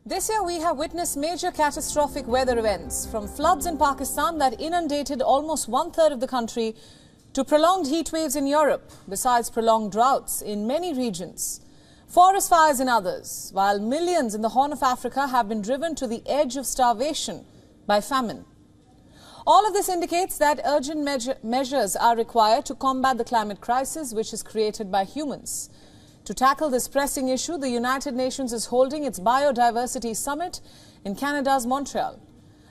This year we have witnessed major catastrophic weather events, from floods in Pakistan that inundated almost one-third of the country to prolonged heat waves in Europe, besides prolonged droughts in many regions, forest fires in others, while millions in the Horn of Africa have been driven to the edge of starvation by famine. All of this indicates that urgent measures are required to combat the climate crisis which is created by humans. To tackle this pressing issue, the United Nations is holding its Biodiversity Summit in Canada's Montreal.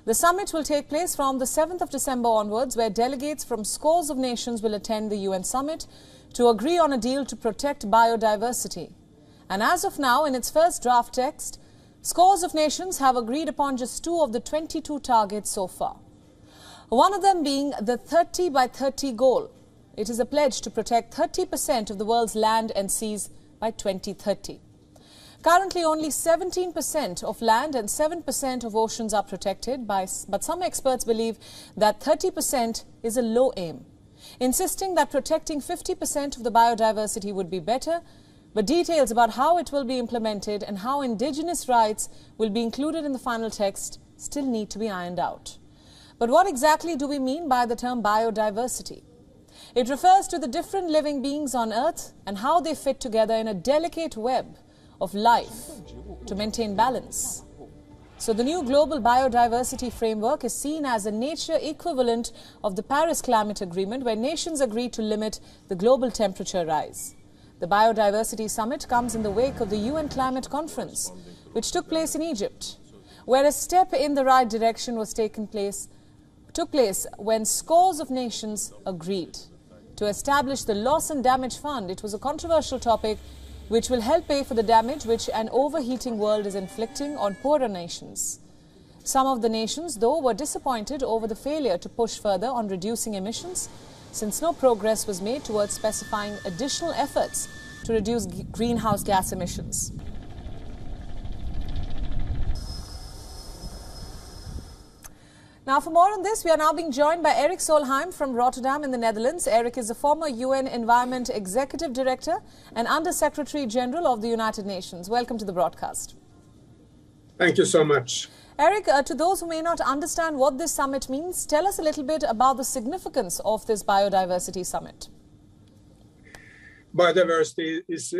The summit will take place from the 7th of December onwards, where delegates from scores of nations will attend the UN summit to agree on a deal to protect biodiversity. And as of now, in its first draft text, scores of nations have agreed upon just 2 of the 22 targets so far. One of them being the 30 by 30 goal. It is a pledge to protect 30% of the world's land and seas by 2030. Currently, only 17% of land and 7% of oceans are protected, but some experts believe that 30% is a low aim, insisting that protecting 50% of the biodiversity would be better, but details about how it will be implemented and how indigenous rights will be included in the final text still need to be ironed out. But what exactly do we mean by the term biodiversity? It refers to the different living beings on Earth and how they fit together in a delicate web of life to maintain balance. So the new global biodiversity framework is seen as a nature equivalent of the Paris Climate Agreement, where nations agree to limit the global temperature rise. The Biodiversity Summit comes in the wake of the UN Climate Conference, which took place in Egypt, where a step in the right direction took place when scores of nations agreed to establish the Loss and Damage Fund. It was a controversial topic which will help pay for the damage which an overheating world is inflicting on poorer nations. Some of the nations, though, were disappointed over the failure to push further on reducing emissions, since no progress was made towards specifying additional efforts to reduce greenhouse gas emissions. Now, for more on this, we are now being joined by Erik Solheim from Rotterdam in the Netherlands. Erik is the former UN Environment Executive Director and Under Secretary General of the United Nations. Welcome to the broadcast. Thank you so much. Erik, to those who may not understand what this summit means, tell us a little bit about the significance of this Biodiversity Summit. Biodiversity is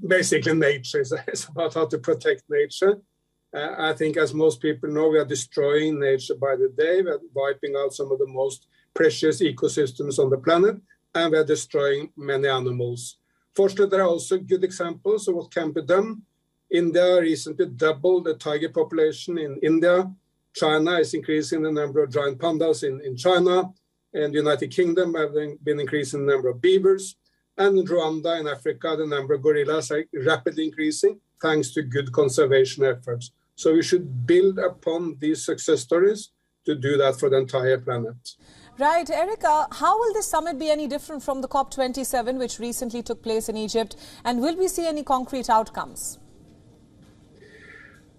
basically nature. It's about how to protect nature. I think, as most people know, we are destroying nature by the day. We are wiping out some of the most precious ecosystems on the planet, and we are destroying many animals. Fortunately, there are also good examples of what can be done. India recently doubled the tiger population in India. China is increasing the number of giant pandas in China. And the United Kingdom have been increasing the number of beavers. And in Rwanda in Africa, the number of gorillas are rapidly increasing thanks to good conservation efforts. So we should build upon these success stories to do that for the entire planet. Right. Erik, how will this summit be any different from the COP27, which recently took place in Egypt? And will we see any concrete outcomes?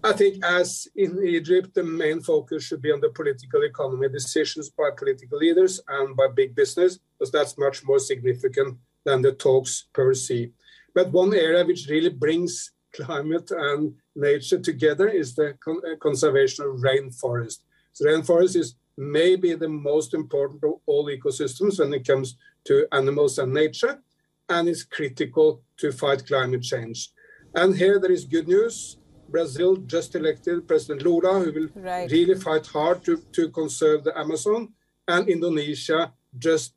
I think, as in Egypt, the main focus should be on the political economy, decisions by political leaders and by big business, because that's much more significant than the talks per se. But one area which really brings climate and nature together is the conservation of rainforest. So rainforest is maybe the most important of all ecosystems when it comes to animals and nature, and is critical to fight climate change. And here there is good news. Brazil just elected President Lula, who will really fight hard to conserve the Amazon, and Indonesia just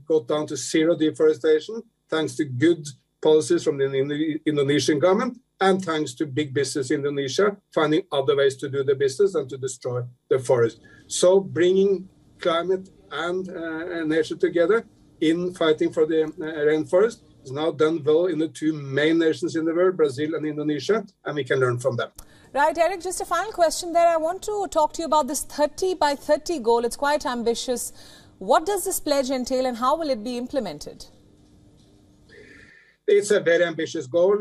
got down to zero deforestation thanks to good policies from the Indonesian government, and thanks to big business in Indonesia finding other ways to do the business and to destroy the forest. So bringing climate and nature together in fighting for the rainforest is now done well in the 2 main nations in the world, Brazil and Indonesia, and we can learn from them. Right, Erik, just a final question there. I want to talk to you about this 30 by 30 goal. It's quite ambitious. What does this pledge entail and how will it be implemented? It's a very ambitious goal.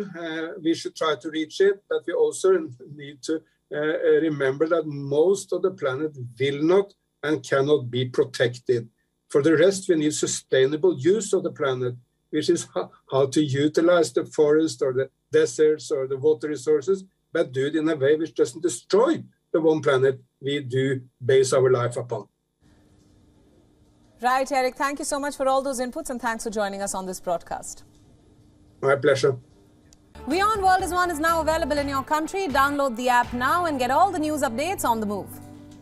We should try to reach it, but we also need to remember that most of the planet will not and cannot be protected. For the rest, we need sustainable use of the planet, which is how to utilize the forest or the deserts or the water resources but do it in a way which doesn't destroy the one planet we do base our life upon. Right, Eric. Thank you so much for all those inputs, and thanks for joining us on this broadcast. My pleasure. WION World is now available in your country. Download the app now and get all the news updates on the move.